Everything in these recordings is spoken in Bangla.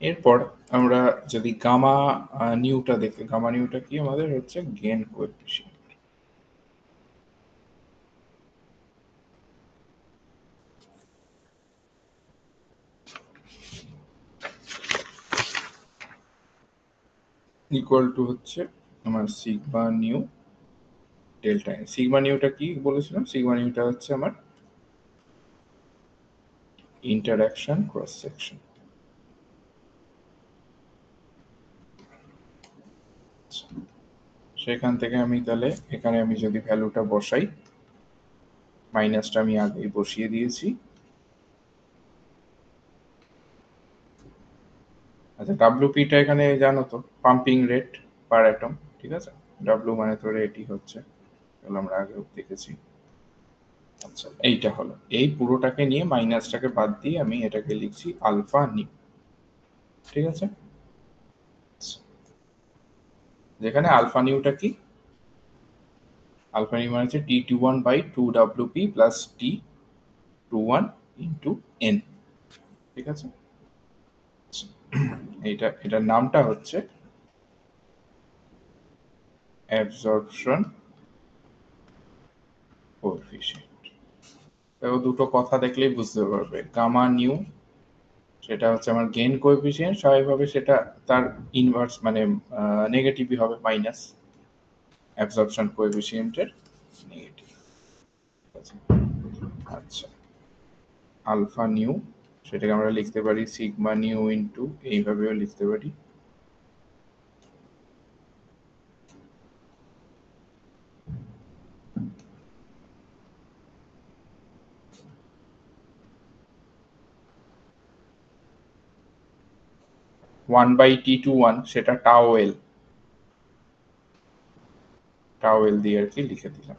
এরপর আমরা যদি গামা নিউটা দেখি, গামা নিউটা কি আমাদের হচ্ছে গেইন কোএফিসিয়েন্ট। ইকুয়াল টু হচ্ছে আমার sigma nu delta N. Sigma নিউটা কি বলেছিলাম? সিগমা নিউটা হচ্ছে আমার ইন্টারঅ্যাকশন ক্রস সেকশন। সেখান থেকে আমি তাহলে এখানে আমি যদি ভ্যালুটা বসাই, মাইনাসটা আমি আগেই বসিয়ে দিয়েছি। আচ্ছা, ডাব্লিউপিটা এখানে জানো তো, পাম্পিং রেট পার অ্যাটম, ঠিক আছে? ডাব্লিউ মানে তো রেটই হচ্ছে, তাহলে আমরা আগেও দেখেছি। আচ্ছা, এইটা হলো, এই পুরোটাকে নিয়ে মাইনাসটাকে বাদ দিয়ে আমি এটাকে লিখছি আলফা নিউ, ঠিক আছে? যেখানে আলফা নিউটা কি? আলফা নিউ মানে হচ্ছে T21/2WP plus T21 into N, ঠিক আছে? এটার নামটা হচ্ছে অ্যাবজর্পশন কোএফিসিয়েন্ট। দেখো, দুটো কথা দেখলেই বুঝতে পারবে। গামা নিউ সেটা হচ্ছে আমার গেইন কোএফিসিয়েন্ট, স্বাভাবিকভাবে সেটা তার ইনভার্স মানে নেগেটিভই হবে, মাইনাস অ্যাবজর্পশন কোএফিসিয়েন্টের নেগেটিভ। আচ্ছা, আলফা নিউ সেটাকে আমরা লিখতে পারি সিগমা নিউ ইন্টু, এইভাবেও লিখতে পারি 1/T21, সেটা টাও এল দিয়ে আর কি লিখে দিলাম,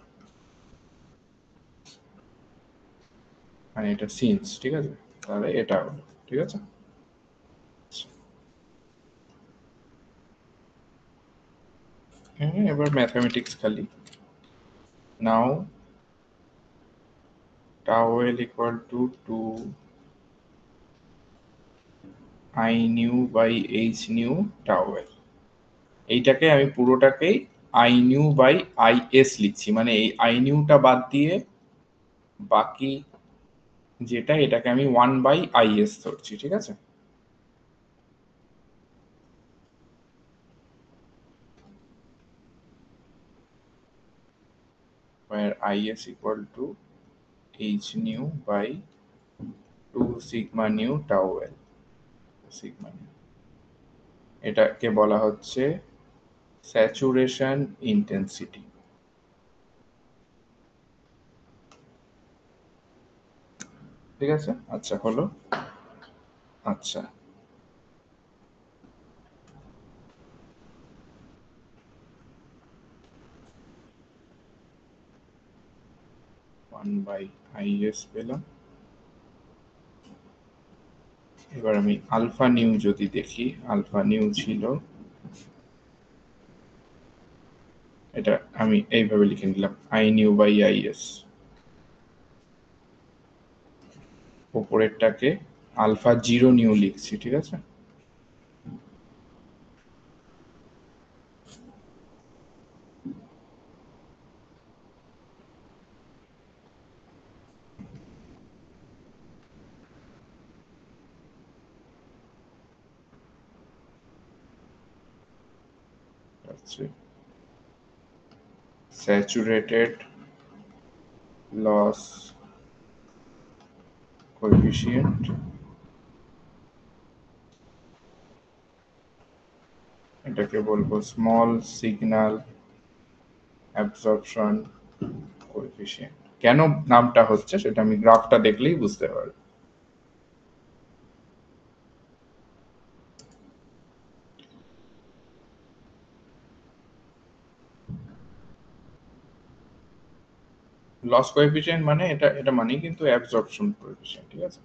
মানে এটা সিন্স, ঠিক আছে? তাহলে এটা হলো, ঠিক আছে? হ্যাঁ, এবার ম্যাথমেটিক্স খালি। নাও tau L equal to 2 I new by H new tau L। এইটাকে আমি পুরোটাকেই I new by IS লিখছি, মানে এই I newটা বাদ দিয়ে বাকি যেটা, এটাকে আমি 1/IS ধরছি, ঠিক আছে? where IS equal to H new by 2 sigma new tau L, sigma new. এটাকে বলা হচ্ছে স্যাচুরেশন ইন্টেন্সিটি, ঠিক আছে? আচ্ছা, হলো। আচ্ছা, 1/IS পেলাম। এবার আমি আলফা নিউ যদি দেখি, আলফা নিউ ছিল, এটা আমি এইভাবে লিখে নিলাম I নিউ বাই IS। উপরেরটাকে আলফা জিরো নিউ লিখছি, ঠিক আছে? আচ্ছা, স্যাচুরেটেড লস কোএফিসিয়েন্ট, এটাকে বলবো স্মল সিগন্যাল অ্যাবজর্পশন কোএফিসিয়েন্ট। কেন নামটা হচ্ছে সেটা আমি গ্রাফটা দেখলেই বুঝতে পারবো। লস কোএফিসিয়েন্ট মানে এটা এটা মানেই কিন্তু অ্যাবজর্পশন কোএফিসিয়েন্ট, ঠিক আছে?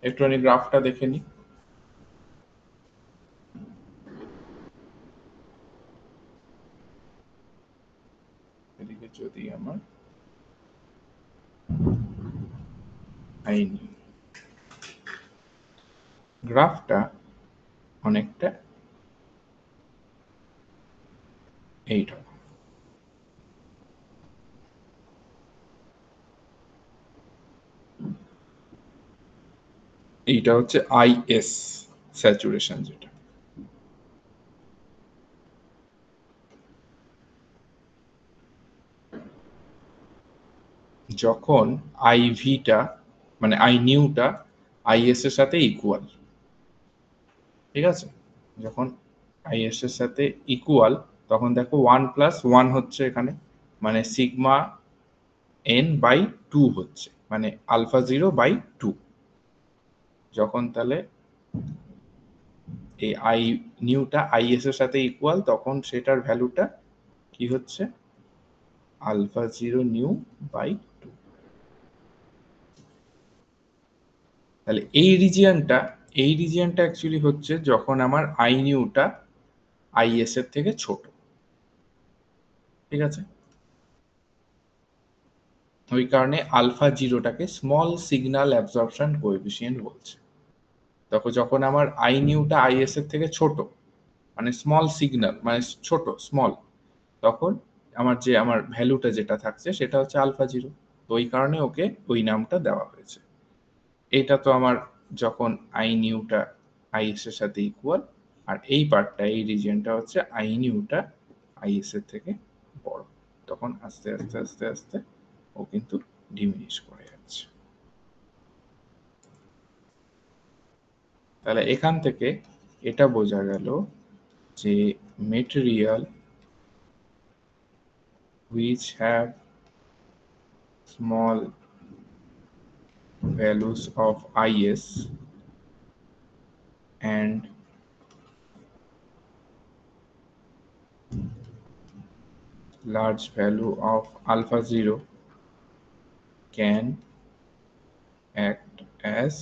একটুখানি গ্রাফটা দেখে নিই। এদিকে যদি আমার আই নিউ, গ্রাফটা অনেকটা এইটা। এইটা হচ্ছে আইএস স্যাচুরেশন যেটা। যখন আইভিটা মানে আই নিউটা আইএস এর সাথে ইকুয়াল, ঠিক আছে, যখন আইএস এর সাথে ইকুয়াল তখন দেখো 1+1 হচ্ছে এখানে, মানে সিগমা এন বাই 2 হচ্ছে, মানে আলফা 0/2। যখন তাহলে এই আই নিউটা আইএস এর সাথে ইকুয়াল তখন সেটার ভ্যালুটা কি হচ্ছে, আলফা 0 নিউ/2। তাহলে এই রিজিয়নটা অ্যাকচুয়ালি হচ্ছে যখন আমার আই নিউটা আইএস এর থেকে ছোট, ঠিক আছে। ওই কারণে আলফা জিরোটাকে স্মল সিগন্যাল অ্যাবজর্পশন কোএফিসিয়েন্ট বলছে। তখন যখন আমার আই নিউটা আইএস এর থেকে ছোট, মানে স্মল সিগন্যাল মানে ছোট স্মল, তখন আমার ভ্যালুটা যেটা থাকছে সেটা হচ্ছে আলফা জিরো। তো ওই কারণে ওকে ওই নামটা দেওয়া হয়েছে। এটা তো আমার যখন আই নিউটা আইএস এর সাথে ইকুয়াল, আর এই পার্টটা এই রিজিয়নটা হচ্ছে আই নিউটা আইএস এর থেকে বড়, তখন আস্তে আস্তে আস্তে আস্তে ও কিন্তু ডিমিনিশ করে যাচ্ছে। তাহলে এখান থেকে এটা বোঝা গেল যে material which have small values of is and large value of alpha 0 can act as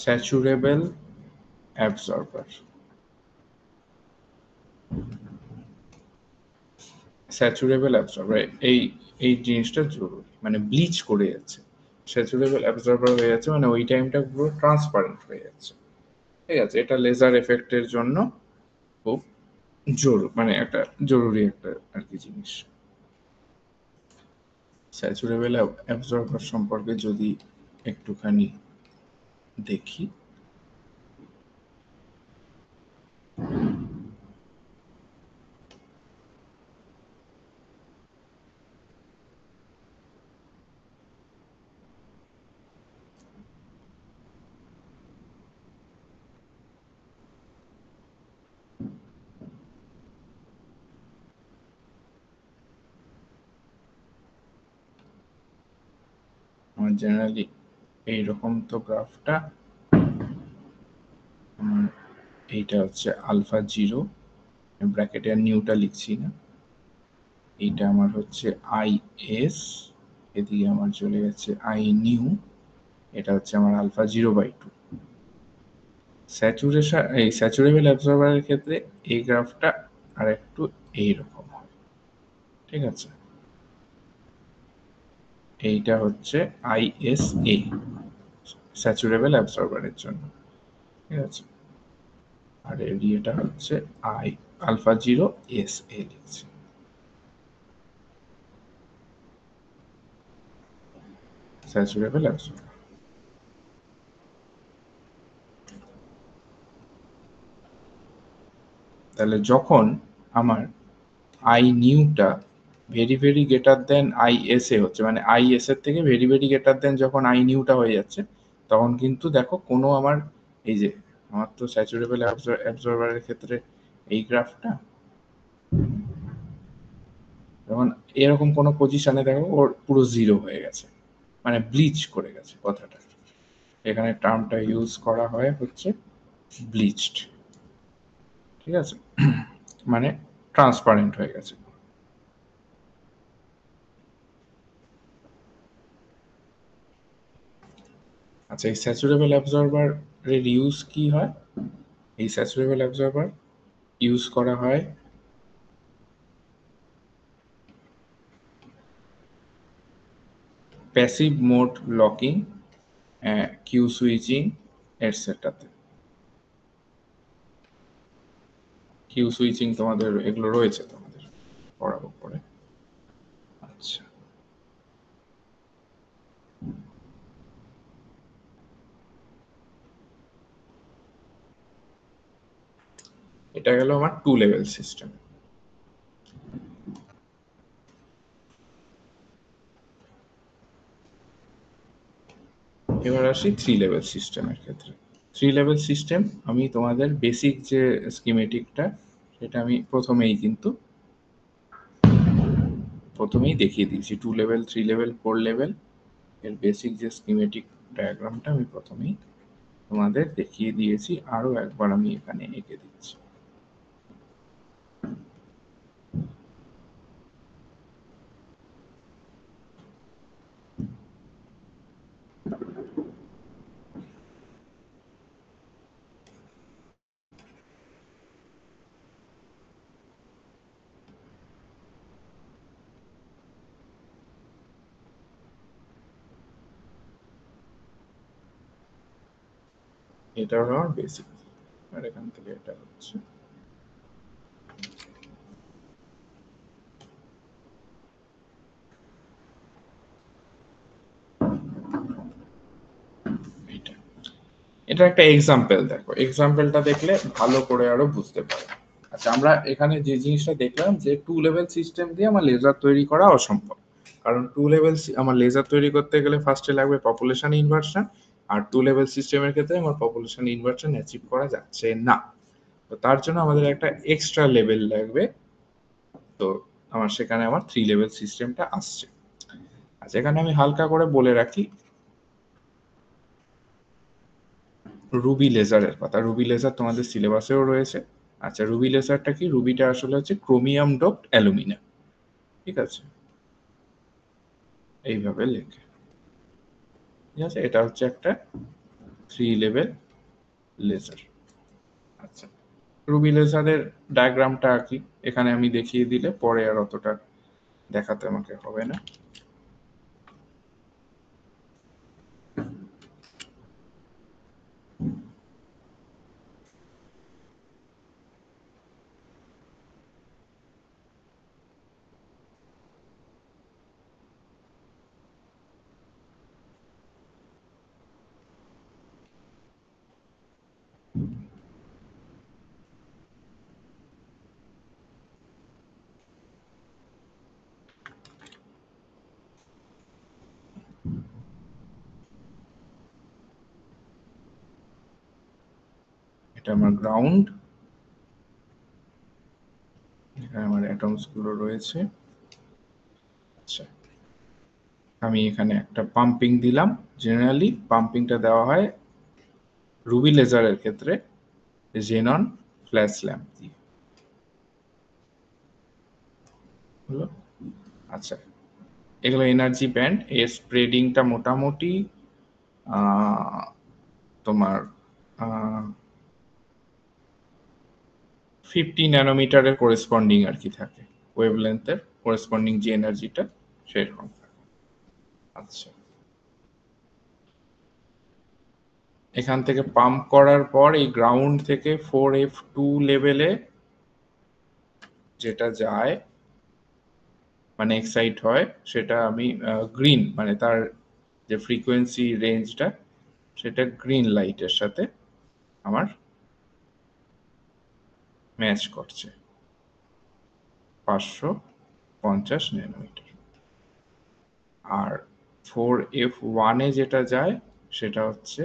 saturable absorber। Saturable absorber এই এই জিনিসটা জরুরি, মানে ব্লিচ করে যাচ্ছে, স্যাচুরেবল অ্যাবজর্বার হয়ে যাচ্ছে, মানে ওই টাইমটা পুরো ট্রান্সপারেন্ট হয়ে যাচ্ছে, ঠিক আছে। এটা লেজার এফেক্টের জন্য খুব মানে একটা জরুরি একটা আর কি জিনিস। স্যাচুরেবল অ্যাবজর্বার সম্পর্কে যদি একটুখানি দেখি, আমার জেনারেলি এইরকম তো গ্রাফটা, আমার এইটা হচ্ছে আলফা জিরো, ব্র্যাকেটে আর নিউটা লিখছি না, এইটা আমার হচ্ছে আই এস, এদিকে আমার চলে যাচ্ছে আই নিউ, এটা হচ্ছে আমার আলফা 0/2। এই স্যাচুরেবল অ্যাবজর্বারের ক্ষেত্রে এই গ্রাফটা আর একটু এইরকম হয়, ঠিক আছে। এইটা হচ্ছে আইএসএ স্যাচুরেবল অ্যাবজর্বারের জন্য, ঠিক আছে। আর এরিয়াটা হচ্ছে আই আলফা 0 এস এ লিখছি। Saturable absorber. তাহলে যখন আমার আই নিউটা very very greater than I S A হচ্ছে, মানে আই এস এর থেকে ভেরি ভেরি গ্রেটার দেন যখন আই নিউটা হয়ে যাচ্ছে, তখন কিন্তু দেখো কোনো আমার এই যে আমার তো স্যাচুরেবল অ্যাবজর্বারের ক্ষেত্রে এই গ্রাফটা যখন এরকম কোনো পজিশনে দেখো ওর পুরো জিরো হয়ে গেছে, মানে ব্লিচ করে গেছে কথাটা, এখানে টার্মটা ইউজ করা হয় হচ্ছে ব্লিচড, ঠিক আছে, মানে ট্রান্সপারেন্ট হয়ে গেছে। আচ্ছা, এই স্যাচুরেবল অ্যাবজর্বার এর ইউজ কি হয়? এই স্যাচুরেবল অ্যাবজর্বার ইউজ করা হয় passive mode locking Q switching এটসেট্রাতে। কিউ সুইচিং তোমাদের এগুলো রয়েছে, তোমাদের পড়াবো পরে। আচ্ছা, এটা গেল আমার 2 লেভেল সিস্টেম। এবার আসি 3 লেভেল সিস্টেমের ক্ষেত্রে। 3 লেভেল সিস্টেম আমি তোমাদের বেসিক যে স্কিমেটিকটা সেটা আমি প্রথমেই দেখিয়ে দিয়েছি। 2 লেভেল, 3 লেভেল, 4 লেভেল এর বেসিক যে স্কিমেটিক ডায়াগ্রামটা আমি প্রথমেই তোমাদের দেখিয়ে দিয়েছি, আরো একবার আমি এখানে এঁকে দিচ্ছি। এটা হলো আমার বেসিক, আর এখান থেকে এটা হচ্ছে এটা। এটা একটা এক্সাম্পল, দেখো এক্সাম্পলটা দেখলে ভালো করে আরো বুঝতে পারো। আচ্ছা, আমরা এখানে যে জিনিসটা দেখলাম যে 2 লেভেল সিস্টেম দিয়ে আমার লেজার তৈরি করা অসম্ভব, কারণ 2 লেভেল আমার লেজার তৈরি করতে গেলে ফার্স্টে লাগবে পপুলেশন ইনভার্সন, আর 2 লেভেল সিস্টেমের ক্ষেত্রে আমার পপুলেশন ইনভার্সন অ্যাচিভ করা যাচ্ছে না। তো তার জন্য আমাদের একটা এক্সট্রা লেভেল লাগবে। তো সেখানে আমার 3 লেভেল সিস্টেমটা আসছে। আচ্ছা, এখানে আমি হালকা করে বলে রাখি রুবি লেজারের কথা। রুবি লেজার তোমাদের সিলেবাসেও রয়েছে। আচ্ছা, রুবি লেজারটা কি? রুবিটা আসলে হচ্ছে ক্রোমিয়াম ডোপড অ্যালুমিনিয়াম, ঠিক আছে, এইভাবে লেখে, ঠিক আছে। এটা হচ্ছে একটা 3 লেভেল লেজার। আচ্ছা, রুবি লেজারের ডায়াগ্রামটা আঁকি, এখানে আমি দেখিয়ে দিলে পরে আর অতটা দেখাতে আমাকে হবে না। এটা আমার গ্রাউন্ড, এখানে আমার অ্যাটমস গুলো রয়েছে। আচ্ছা, আমি এখানে একটা পাম্পিং দিলাম। জেনারেলি পাম্পিংটা দেওয়া হয় রুবি লেজারের ক্ষেত্রে জেনন ফ্ল্যাশ ল্যাম্প দিয়ে, হলো। আচ্ছা, এগুলো এনার্জি ব্যান্ড, এর স্প্রেডিংটা মোটামুটি তোমার 50 ন্যানোমিটারের করেসপন্ডিং আর কি থাকে, ওয়েভলেন্থের করেসপন্ডিং যে এনার্জিটা সেরকম থাকে। আচ্ছা, এখান থেকে পাম্প করার পর এই গ্রাউন্ড থেকে 4F2 লেভেলে যেটা যায় মানে এক্সাইট হয়, সেটা আমি গ্রিন মানে তার যে ফ্রিকোয়েন্সি রেঞ্জটা সেটা গ্রিন লাইটের সাথে আমার ম্যাচ করছে, 550 ন্যানোমিটার। আর 4F1 যেটা যায় সেটা হচ্ছে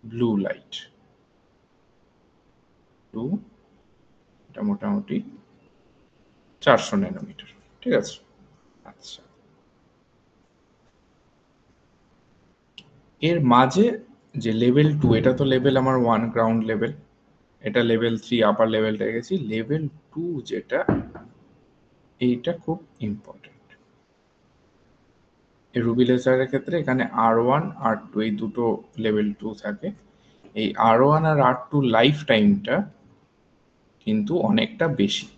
ব্লু লাইট, ব্লু, এটা মোটামুটি 400 ন্যানোমিটার, ঠিক আছে। আচ্ছা, এর মাঝে যে লেভেল 2, এটা তো লেভেল আমার 1 গ্রাউন্ড লেভেল, এটা লেভেল 3 আপার লেভেলটা গেছি। লেভেল 2 যেটা, এইটা খুব ইম্পর্টেন্ট এই রুবি লেজারের ক্ষেত্রে। এখানে R1 R2 এই দুটো লেভেল 2 থাকে। এই R1 আর R2 লাইফ টাইমটা কিন্তু অনেকটা বেশি,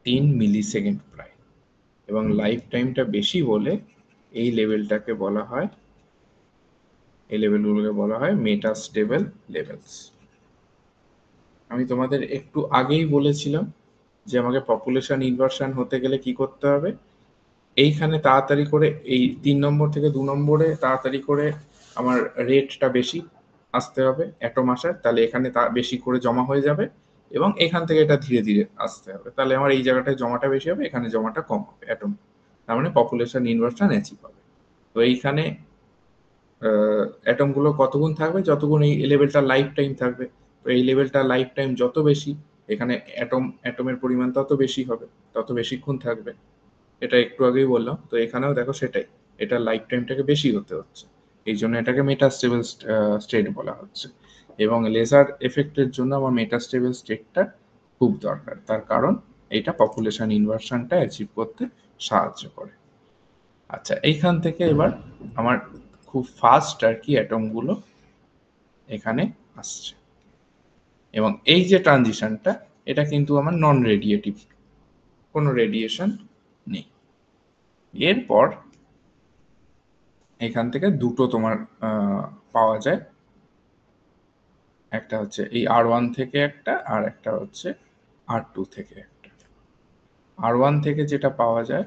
3 মিলি সেকেন্ড প্রায়, এবং লাইফ টাইমটা বেশি বলে এই লেভেলটাকে বলা হয় এই লেভেলগুলোকে বলা হয় মেটাস্টেবল লেভেলস। আমি তোমাদের একটু আগেই বলেছিলাম যে আমাকে পপুলেশন ইনভার্সন হতে গেলে কি করতে হবে, এইখানে তাড়াতাড়ি করে এই 3 নম্বর থেকে 2 নম্বরে তাড়াতাড়ি করে আমার রেটটা বেশি আসতে হবে অ্যাটম আসার, তাহলে এখানে তা বেশি করে জমা হয়ে যাবে, এবং এখান থেকে এটা ধীরে ধীরে আসতে হবে, তাহলে আমার এই জায়গাটায় জমাটা বেশি হবে, এখানে জমাটা কম হবে অ্যাটম, তার মানে পপুলেশন ইনভার্সন অ্যাচিভ হবে। তো এইখানে অ্যাটম গুলো কতগুণ থাকবে, যতগুণ এই লেভেলটা লাইফ টাইম থাকবে। তো এই লেভেলটা লাইফ টাইম যত বেশি, এখানে অ্যাটমের পরিমাণ তত বেশি হবে, তত বেশিক্ষণ থাকবে। এটা একটু আগেই বললাম, তো এখানেও দেখো সেটাই, এটা লাইফ টাইমটাকে বেশি হতে হচ্ছে, এই জন্য এটাকে মেটাস্টেবল স্টেট বলা হচ্ছে। এবং লেজার এফেক্টের জন্য আমার মেটাস্টেবল স্টেটটা খুব দরকার, তার কারণ এটা পপুলেশন ইনভার্সনটা অ্যাচিভ করতে সাহায্য করে। আচ্ছা, এইখান থেকে এবার আমার খুব ফাস্ট আর কি অ্যাটমগুলো এখানে আসছে, এবং এই যে ট্রানজিশনটা, এটা কিন্তু আমার নন রেডিয়েটিভ, কোনো রেডিয়েশন নেই। এরপর এখান থেকে দুটো তোমার পাওয়া যায়, একটা হচ্ছে এই R1 থেকে একটা, আর একটা হচ্ছে R2 থেকে একটা। R1 থেকে যেটা পাওয়া যায়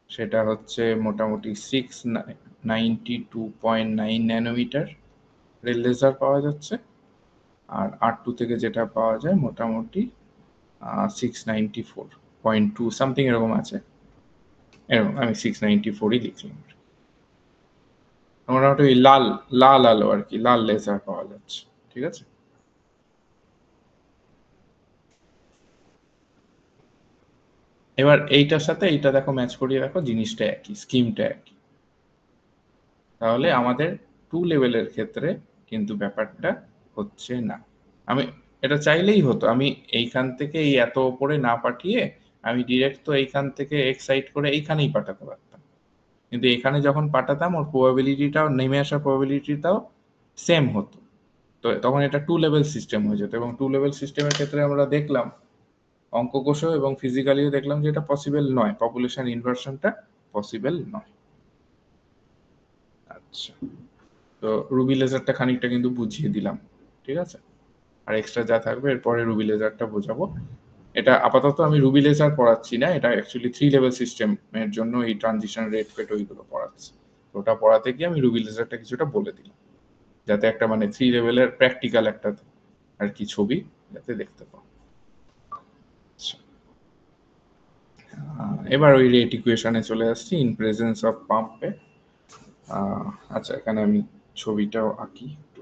সেটা হচ্ছে মোটামুটি 692.9 ন্যানোমিটার রেল লেজার পাওয়া যাচ্ছে, আর R2 থেকে যেটা পাওয়া যায় মোটামুটি 694.2 সামথিং এরকম আছে, এরকম আমি 694ই লিখলাম। মোটামুটি ওই লাল লাল আলো আর কি, লাল লেজার পাওয়া যাচ্ছে, ঠিক আছে। এবার এইটার সাথে এইটা দেখো, ম্যাচ করিয়ে দেখো, জিনিসটা একই, স্কিমটা একই, তাহলে আমাদের 2 লেভেলের ক্ষেত্রে কিন্তু ব্যাপারটা হচ্ছে না। আমি এটা চাইলেই হতো, আমি এইখান থেকে এই এত ওপরে না পাঠিয়ে আমি ডিরেক্ট তো এইখান থেকে এক্সাইট করে এইখানেই পাঠাতে পারতাম, কিন্তু এখানে যখন পাঠাতাম ওর প্রবাবিলিটিটাও, নেমে আসার প্রবাবিলিটিটাও সেম হতো। তো তখন এটা 2 লেভেল সিস্টেম হয়ে যেত, এবং 2 লেভেল সিস্টেমের ক্ষেত্রে আমরা দেখলাম অঙ্ক কষেও এবং ফিজিক্যালিও দেখলাম যে এটা পসিবল নয়, পপুলেশন ইনভার্সনটা পসিবল নয়। আচ্ছা, তো রুবি লেজারটা খানিকটা কিন্তু বুঝিয়ে দিলাম, ঠিক আছে। আর এক্সট্রা যা থাকবে এরপরে রুবি লেজারটা বোঝাবো। এটা আপাতত আমি রুবি লেজার পড়াচ্ছি না, এটা অ্যাকচুয়ালি 3 লেভেল সিস্টেমের জন্য এই ট্রানজিশন রেট ফেট ওইগুলো পড়াচ্ছি। তো ওটা পড়াতে গিয়ে আমি রুবি লেজারটা কিছুটা বলে দিলাম, যাতে একটা মানে 3 লেভেলের প্র্যাকটিক্যাল একটা আর কি ছবি যাতে দেখতে পাও। আচ্ছা, এবার ওই রেট ইকুয়েশনে চলে আসছি, ইন প্রেজেন্স অফ পাম্পে। আচ্ছা, এখানে আমি ছবিটাও আঁকি একটু।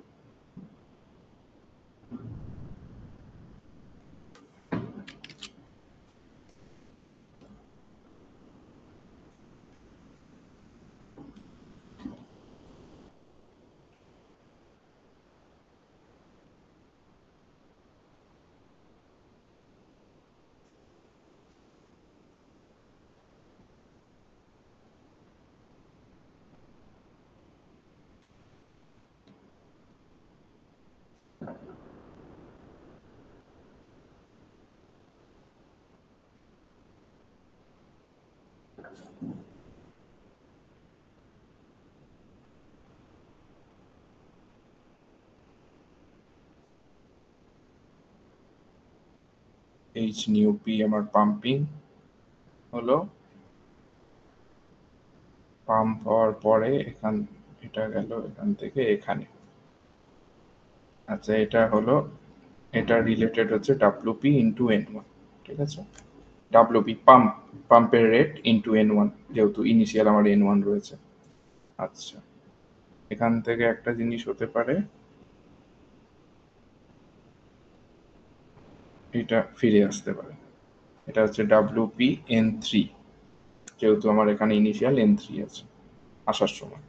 এইচ নিউ পি আমার পাম্পিং হলো, পাম্প হওয়ার পরে এটা গেল এখান থেকে এখানে। আচ্ছা, এটা হলো, এটা রিলেটেড হচ্ছে ডাব্লিউপি ইন্টু N1, ঠিক আছে। ডাব্লিউপি পাম্পের রেট ইন্টু N1, যেহেতু ইনিশিয়াল আমার N1 রয়েছে। আচ্ছা, এখান থেকে একটা জিনিস হতে পারে, এটা ফিরে আসতে পারে, এটা হচ্ছে WP-N3, যেহেতু আমার এখানে ইনিশিয়াল N3 আছে আসার সময়।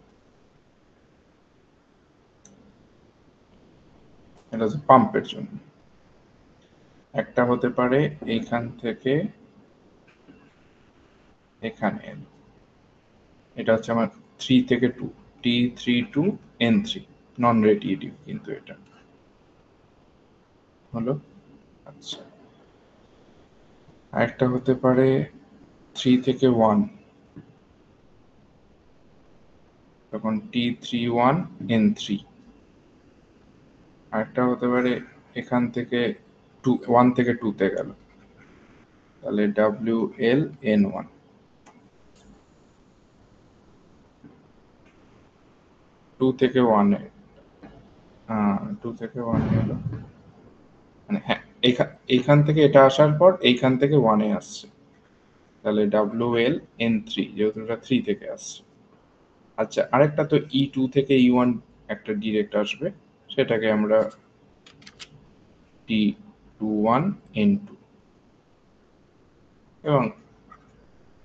এটা হচ্ছে পাম্পের জন্য। একটা হতে পারে এইখান থেকে এখানে এলো, এটা হচ্ছে আমার 3 থেকে 2, T3 to N3, non radiative কিন্তু এটা হলো। আচ্ছা, আরেকটা হতে পারে 3 থেকে 1, তখন T31 N3। আরেকটা হতে পারে এখান থেকে 1 থেকে 2 তে গেল, তাহলে WL N1। 2 থেকে 1 এ, 2 থেকে 1 এ এলো, মানে হ্যাঁ এইখান থেকে এটা আসার পর এইখান থেকে 1 এ আসছে, তাহলে WL N3, যেহেতু এটা 3 থেকে আসছে। আচ্ছা, আরেকটা তো E2 থেকে E1 একটা ডিরেক্ট আসবে, সেটাকে আমরা T21 N2, এবং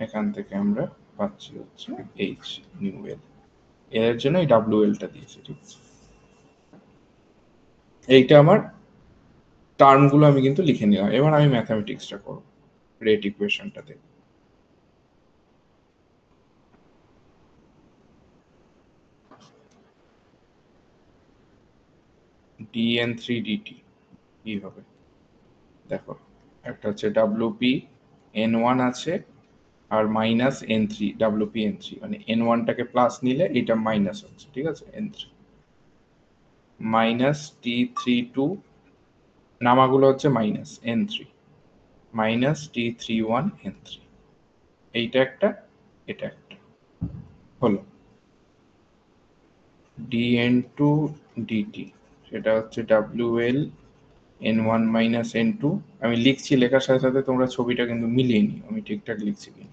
এখান থেকে আমরা পাচ্ছি হচ্ছে H নিউ এল। এর জন্য এই WL টা দিয়েছি, ঠিক আছে। এইটা আমার টার্মগুলো আমি কিন্তু লিখে নিলাম। এবার আমি ম্যাথামেটিক্সটা করব, রেট ইকুয়েশনটাতে। dn3 dt কি হবে দেখো, একটা হচ্ছে WP N1 আছে, আর মাইনাস N3, WP N3, মানে N1 টাকে প্লাস নিলে এটা মাইনাস হচ্ছে, ঠিক আছে, N3 মাইনাস T32, নামাগুলো হচ্ছে minus N3 minus T31 N3। এইটা একটা, এটা একটা হলো dn2 dt, সেটা হচ্ছে WL N1 মাইনাস N2। আমি লিখছি, লেখার সাথে সাথে তোমরা ছবিটা কিন্তু মিলিয়ে নিও আমি ঠিকঠাক লিখছি কি।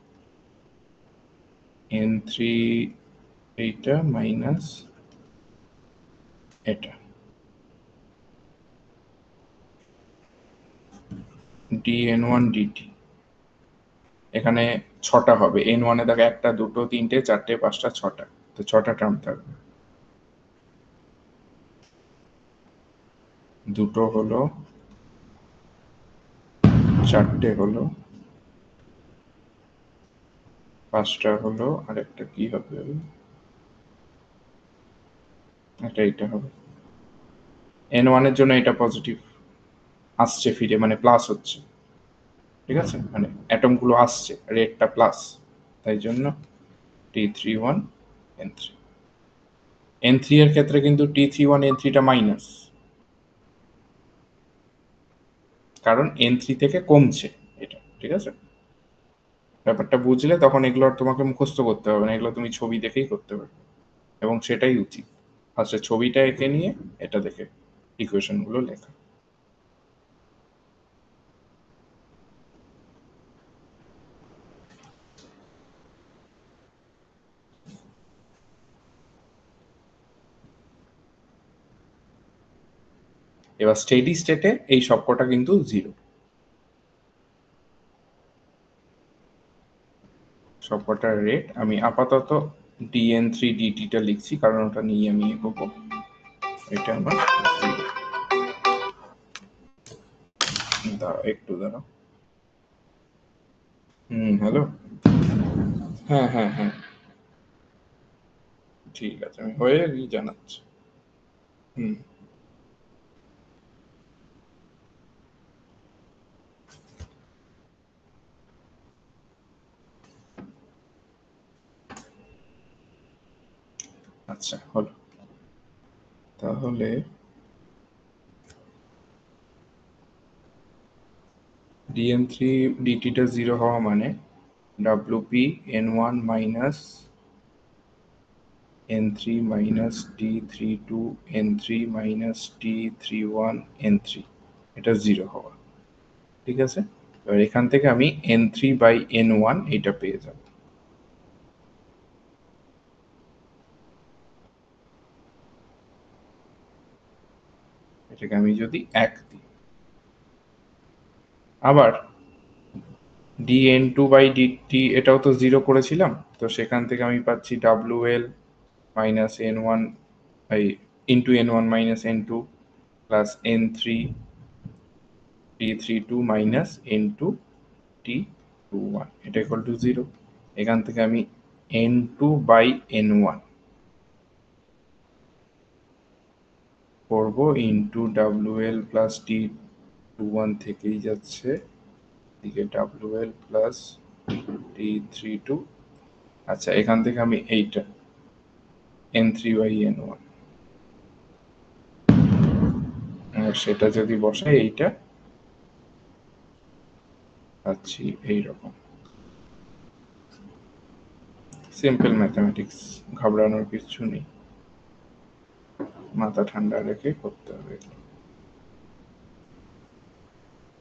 N3 এইটা মাইনাস এটা, dn1 dt। এখানে 6টা হবে, N1 এ দেখো 1টা 2টো 3টে 4টে 5টা 6টা, তো 6টা টার্ম থাকবে। 2টো হলো, 4টে হলো, 5টা হলো, আর একটা কি হবে, এটা হবে। N1 এর জন্য এটা পজিটিভ আসছে ফিরে, মানে প্লাস হচ্ছে, ঠিক আছে, মানে অ্যাটম গুলো আসছে, রেটটা প্লাস, তাই জন্য T31 N3। N3 এর ক্ষেত্রে কিন্তু T31 N3 টা মাইনাস, কারণ N3 থেকে কমছে এটা, ঠিক আছে। ব্যাপারটা বুঝলে তখন এগুলো আর তোমাকে মুখস্থ করতে হবে না, এগুলো তুমি ছবি দেখেই করতে পারবে, এবং সেটাই উচিত। ফার্স্টে ছবিটা এঁকে নিয়ে এটা দেখে ইকুয়েশন গুলো লেখা। এবার স্টেডি স্টেটে এই সবকটা কিন্তু জিরো, সবকটার রেট। আমি আপাতত dn3 dt টা লিখছি, কারণ ওটা নিয়ে আমি এগোবো। এটা আমার জিরো। দাঁড়াও একটু দাঁড়াও। হ্যালো। হ্যাঁ হ্যাঁ হ্যাঁ, ঠিক আছে, আমি হয়ে জানাচ্ছি। হুম। আচ্ছা হলো, তাহলে dn3 dt টা জিরো হওয়া মানে WP N1 minus N3 minus T32 N3 minus T31 N3, এটা জিরো হওয়া, ঠিক আছে। এবার এখান থেকে আমি N3 বাই N1 এটা পেয়ে যাব। এটাকে আমি যদি 1 দিই, আবার dn2 বাই dt এটাও তো জিরো করেছিলাম, তো সেখান থেকে আমি পাচ্ছি WL মাইনাস N1 এই into N1 minus N2 plus N3 T32 minus N2 T21, এটা ইকুয়াল টু জিরো। এখান থেকে আমি N2 বাই N1 করবো ইন্টু WL প্লাস T21 থেকেই যাচ্ছে দিকে WL প্লাস T32। আচ্ছা, এখান থেকে আমি এইটা n3/n1, আর সেটা যদি বসাই এইটা পাচ্ছি এইরকম। সিম্পল ম্যাথমেটিক্স, ঘাবড়ানোর কিছু নেই, মাথা ঠান্ডা রেখে করতে হবে।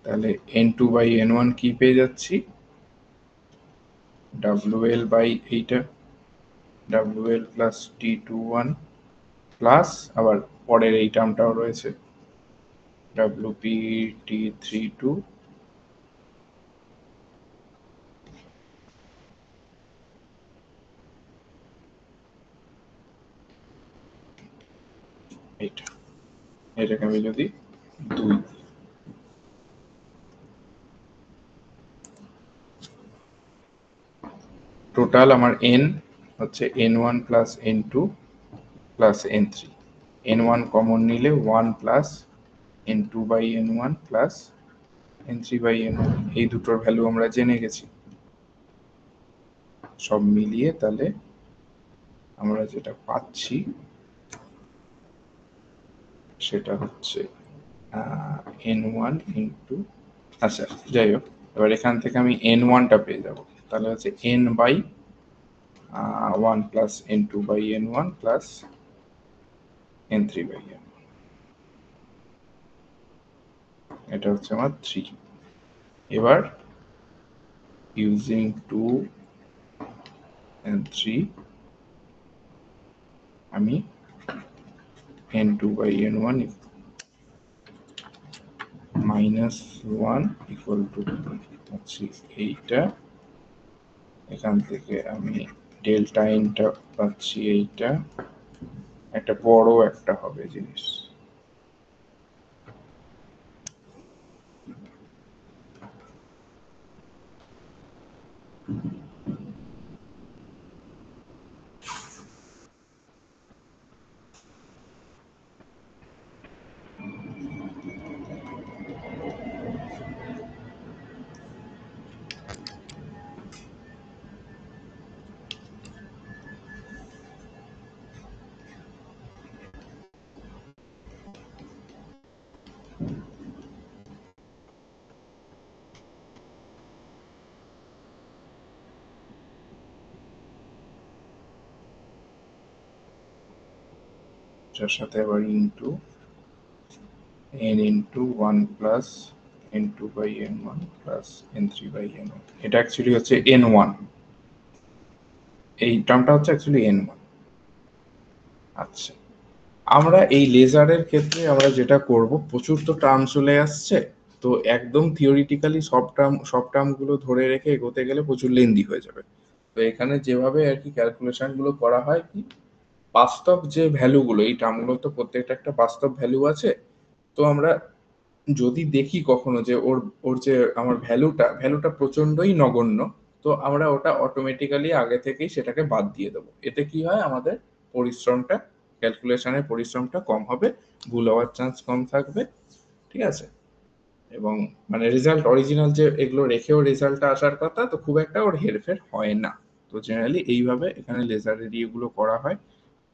তাহলে n2/n1 কি পেয়ে যাচ্ছি, wl বাই এইটা wl প্লাস t21 প্লাস আবার পরের এই টার্মটাও রয়েছে wp t32 এইটা, এটাকে আমি যদি 2 টোটাল আমার n হচ্ছে n1 plus n2 plus n3, n1 common নিলে 1 প্লাস n2/n1 প্লাস n3/n1, এই দুটোর ভ্যালু আমরা জেনে গেছি। সব মিলিয়ে তাহলে আমরা যেটা পাচ্ছি সেটা হচ্ছে n1 ইন্টু, আচ্ছা যাই হোক, এবার এখান থেকে আমি n1টা পেয়ে যাব, তাহলে হচ্ছে n/1 plus n2/n1 plus n3/n1, এটা হচ্ছে আমার 3। এবার ইউজিং 2 and 3 আমি n2/n1 মাইনাস 1 ইকুয়াল টু হচ্ছে এইটা, এখান থেকে আমি ডেল্টা এনটা পাচ্ছি এইটা, একটা বড় একটা হবে জিনিস। যার সাথে আবার into n into 1 plus n2/n1 plus n3/n1, এটা অ্যাকচুয়ালি হচ্ছে n1, এই টার্মটা হচ্ছে অ্যাকচুয়ালি n1। আচ্ছা, আমরা এই লেজারের ক্ষেত্রে আমরা যেটা করব, প্রচুর তো টার্ম চলে আসছে, তো একদম থিওরিটিক্যালি সব টার্মগুলো ধরে রেখে এগোতে গেলে প্রচুর লেন্দি হয়ে যাবে। তো এখানে যেভাবে আর কি ক্যালকুলেশনগুলো করা হয়, কি বাস্তব যে ভ্যালুগুলো, এই টার্মগুলো তো প্রত্যেকটা একটা বাস্তব ভ্যালু আছে, তো আমরা যদি দেখি কখনো যে ওর ওর যে আমার ভ্যালুটা প্রচন্ডই নগণ্য, তো আমরা ওটা অটোমেটিক্যালি আগে থেকেই সেটাকে বাদ দিয়ে দেবো। এতে কি হয়, আমাদের পরিশ্রমটা, ক্যালকুলেশনের পরিশ্রমটা কম হবে, ভুল হওয়ার চান্স কম থাকবে, ঠিক আছে। এবং মানে রেজাল্ট অরিজিনাল যে এগুলো রেখেও রেজাল্টটা আসার কথা, তো খুব একটা ওর হেরফের হয় না। তো জেনারেলি এইভাবে এখানে লেজারের ইয়েগুলো করা হয়।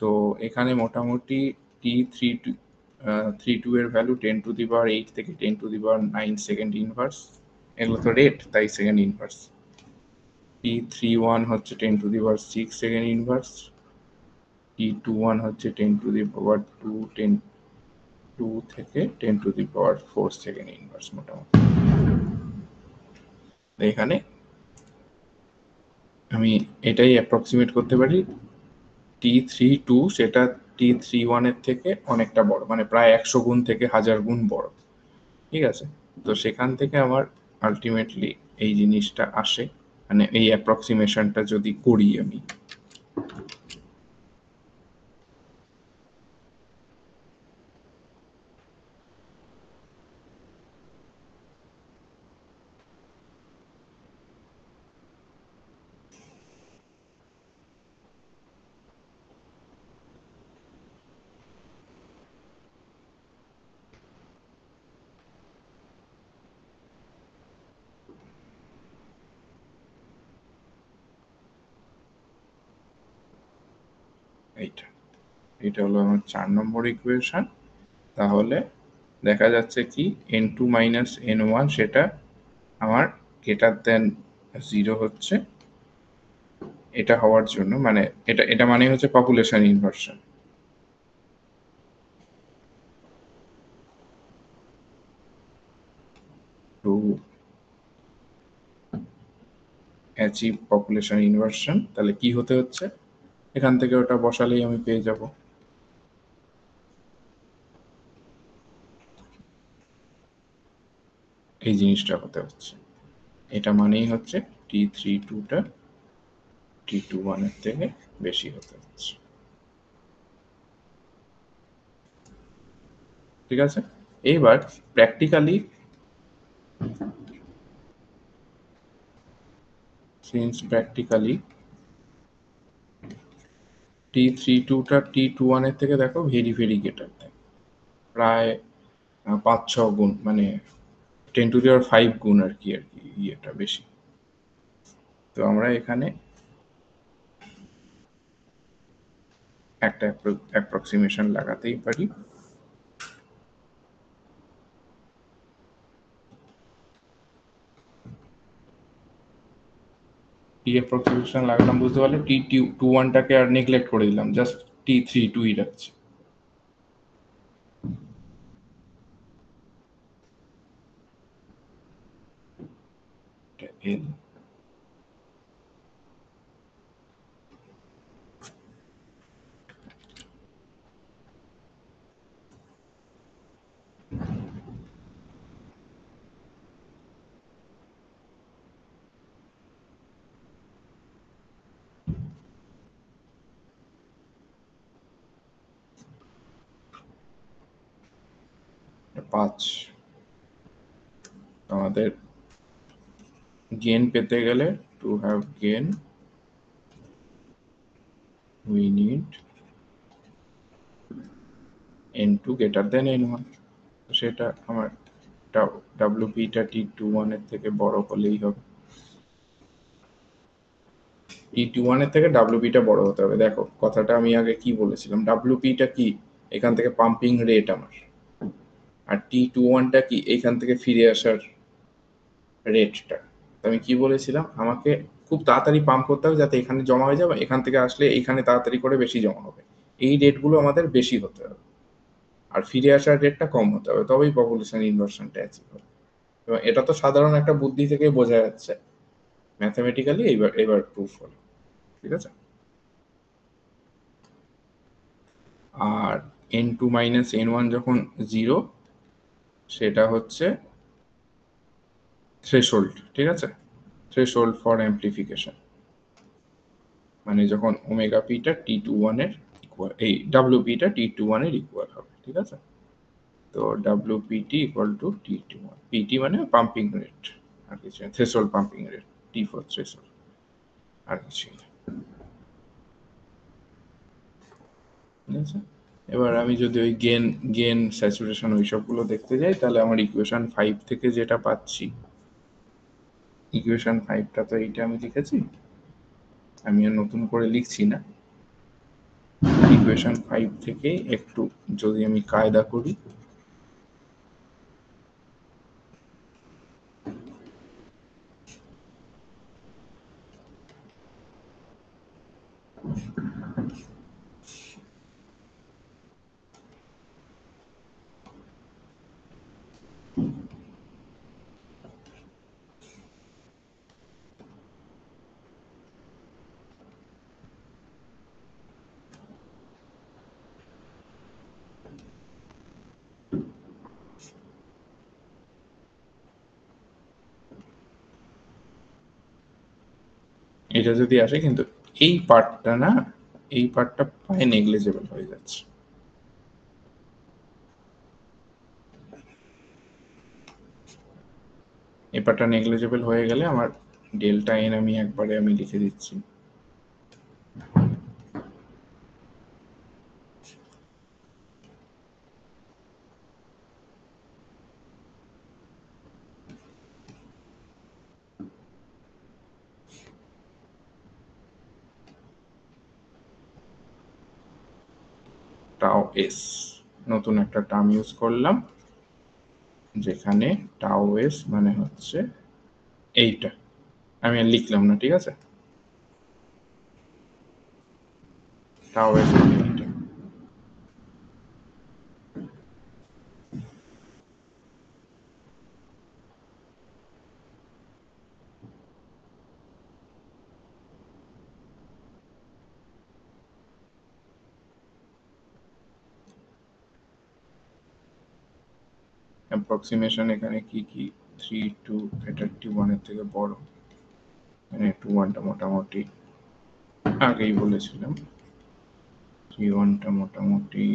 তো এখানে মোটামুটি T32 এর ভ্যালু 10⁸ থেকে 10⁹ সেকেন্ড ইনভার্স, এগুলো তো রেট তাই সেকেন্ড ইনভার্স। T31 হচ্ছে 10⁶ সেকেন্ড ইনভার্স, T21 হচ্ছে 10⁻², 2 থেকে 10⁴ সেকেন্ড ইনভার্স মোটামুটি। এখানে আমি এটাই অ্যাপ্রক্সিমেট করতে পারি, T32 সেটা T31 এর থেকে অনেকটা বড়, মানে প্রায় 100 গুণ থেকে 1000 গুণ বড়, ঠিক আছে। তো সেখান থেকে আমার আলটিমেটলি এই জিনিসটা আসে, মানে এই অ্যাপ্রক্সিমেশনটা যদি করি আমি। এইটা এটা হলো আমার 4 নম্বর ইকুয়েশন। তাহলে দেখা যাচ্ছে কি n2 মাইনাস n1 সেটা আমার গ্রেটার দেন 0 হচ্ছে। এটা হওয়ার জন্য মানে এটা মানে হচ্ছে population inversion. To achieve population inversion তাহলে কি হতে হচ্ছে, এখান থেকে ওটা বসালেই আমি পেয়ে যাব। এই জিনিসটা হতে হচ্ছে, এটা মানেই হচ্ছে T32টা T21 এর থেকে বেশি হতে হচ্ছে। ঠিক আছে, এইবার প্র্যাকটিক্যালি T32টা T21 এর থেকে দেখো ভেরি ভেরি গ্রেটার দেন, প্রায় 5-6 গুণ, মানে 10⁵ গুণ আর কি ইয়েটা বেশি। তো আমরা এখানে একটা অ্যাপ্রক্সিমেশন লাগাতেই পারি। টি অ্যাপ্রক্সিমেশন লাগালাম বুঝতে পারলে, T21টাকে আর নেগলেক্ট করে দিলাম, জাস্ট T32ই রাখছি। L 5। আমাদের গেন পেতে গেলে, to have gain we need n2 greater than n1। তো সেটা আমার WPটা T21 এর থেকে বড় হলেই হবে। T21 এর থেকে WPটা বড় হতে হবে। দেখো কথাটা আমি আগে কি বলেছিলাম, WPটা কি, এখান থেকে পাম্পিং রেট আমার, আর T21টা কি, এইখান থেকে ফিরে আসার রেটটা। আমি কি বলেছিলাম, আমাকে খুব তাড়াতাড়ি পাম্প করতে হবে যাতে এখানে জমা হয়ে যাবে, এখান থেকে আসলে এইখানে তাড়াতাড়ি করে বেশি জমা হবে। এই রেটগুলো আমাদের বেশি হতে হবে, আর ফিরে আসার রেটটা কম হতে হবে, তবেই পপুলেশন ইনভার্সনটা অ্যাচিভ হবে। এবং এটা তো সাধারণ একটা বুদ্ধি থেকে বোঝা যাচ্ছে, ম্যাথামেটিক্যালি এবার এবার প্রুফ হলো। ঠিক আছে, আর n2 মাইনাস n1 যখন 0, সেটা হচ্ছে থ্রেশহোল্ড। ঠিক আছে, থ্রেশহোল্ড ফর অ্যাম্প্লিফিকেশন, মানে যখন ওমেগা পিটা T21 এর ইকুয়াল, এই WPটা T21 এর ইকুয়াল হবে। ঠিক আছে, তো WPT equal to T21, PT মানে পাম্পিং রেট, আর কিছু threshold pumping rate, T for threshold, আর কিছু না। ঠিক আছে, এবার আমি যদি ওই গেন গেন স্যাচুরেশন ওই সবগুলো দেখতে যাই, তাহলে আমার ইকুয়েশন 5 থেকে যেটা পাচ্ছি, ইকুয়েশন 5টা তো এইটা আমি লিখেছি, আমি আর নতুন করে লিখছি না। ইকুয়েশন 5 থেকে একটু যদি আমি কায়দা করি, এটা যদি আসে, কিন্তু এই পার্টটা না, এই পার্টটা প্রায় নেগলিজেবল হয়ে যাচ্ছে। এই পার্টটা নেগলিজেবল হয়ে গেলে আমার ডেল্টা এন আমি একবারে আমি লিখে দিচ্ছি, টাও এস, নতুন একটা টার্ম ইউজ করলাম যেখানে টাও এস মানে হচ্ছে এইটা, আমি আর লিখলাম না, ঠিক আছে, টাও এস মানে এইটা। অ্যাপ্রক্সিমেশন এখানে কি কি, 3 2 এটা T1 এর থেকে বড়, মানে T1 টা মোটামুটি আগেই বলেছিলাম, T1 টা মোটামুটি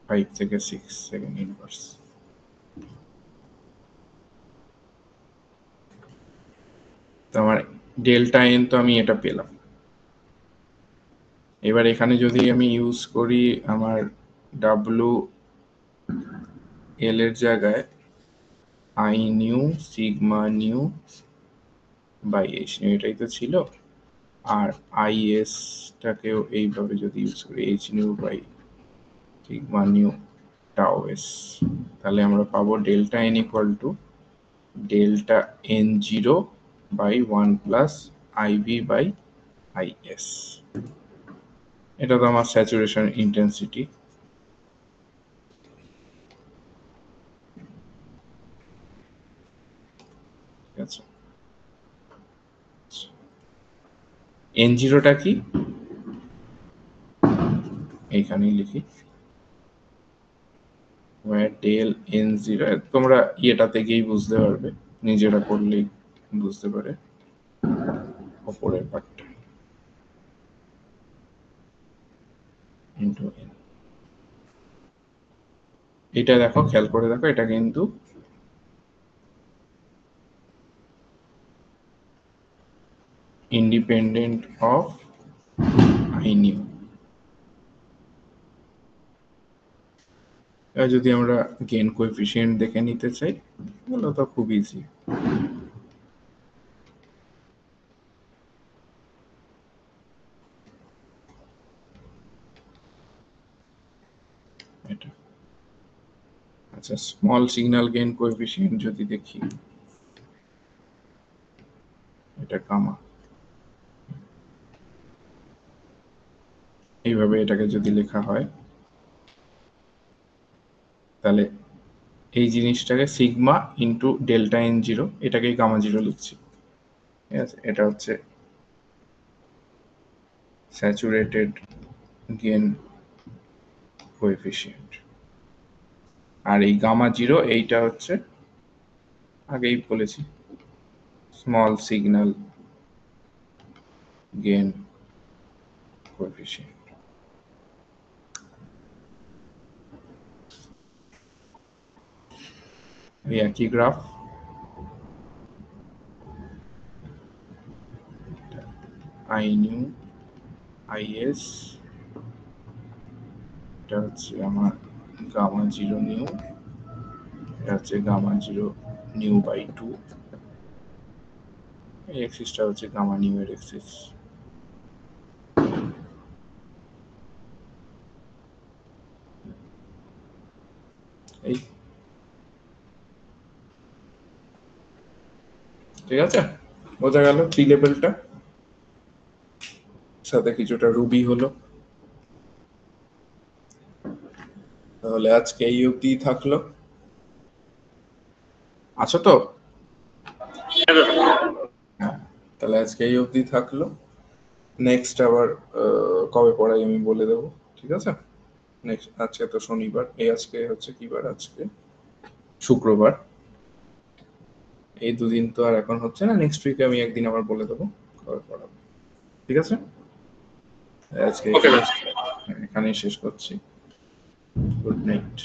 5 থেকে 6 সেকেন্ড ইনভার্স। তো আমার ডেল্টা এন তো আমি এটা পেলাম। এবার এখানে যদি আমি ইউজ করি আমার ডাব্লু এল এর জায়গায় I nu sigma nu by H nu, এটাই তো ছিল, আর আই এস টাকেও এইভাবে যদি ইউজ করি H nu by sigma nu tau S, তাহলে আমরা পাবো delta N equal to delta N zero by 1 plus IV by IS. এটা তো আমার স্যাচুরেশন ইন্টেন্সিটি। ঠিক আছে, এন জিরোটা কি এইখানেই লিখি, ডেল এন জিরো, তোমরা ইয়েটাতে গিয়েই বুঝতে পারবে, নিজেরা করলেই বুঝতে পারে উপরের পার্টটা, ইন্টু এন। এটা দেখো, খেয়াল করে দেখো, এটা কিন্তু ইন্ডিপেন্ডেন্ট অফ আই নিউ। যদি আমরা গেন কোএফিসিয়েন্ট দেখে নিতে চাই তাহলে তো খুব ইজি, এটা আচ্ছা, স্মল সিগন্যাল গেন কোএফিসিয়েন্ট যদি দেখি, এটা গামা, এইভাবে এটাকে যদি লেখা হয় তাহলে এই জিনিসটাকে sigma into delta N zero, এটাকেই গামা জিরো লিখছি, ঠিক আছে, এটা হচ্ছে স্যাচুরেটেড গেন কোএফিসিয়েন্ট, আর এই গামা জিরো এইটা হচ্ছে আগেই বলেছি স্মল সিগন্যাল গেন কোএফিসিয়েন্ট। এই একই গ্রাফ, আই নিউ আইএস, এটা হচ্ছে আমার গামা জিরো নিউ, এটা হচ্ছে গামা জিরো নিউ বাই 2, এই এক্সিসটা হচ্ছে গামা নিউ এর এক্সিস। এই ঠিক আছে, বোঝা গেল থ্রি লেভেলটা, সাথে কিছুটা রুবি হলো। তাহলে আজকে এই অবধি থাকলো, আছো তো? হ্যাঁ, তাহলে আজকে এই অবধি থাকলো, নেক্সট আবার কবে পড়াই আমি বলে দেবো, ঠিক আছে। নেক্সট, আজকে তো শনিবার, এই আজকে হচ্ছে কি বার, আজকে শুক্রবার, এই দুদিন তো আর এখন হচ্ছে না, নেক্সট উইকে আমি একদিন আবার বলে দেবো কবে পড়াবো, ঠিক আছে। আজকে এখানেই শেষ করছি, গুড নাইট।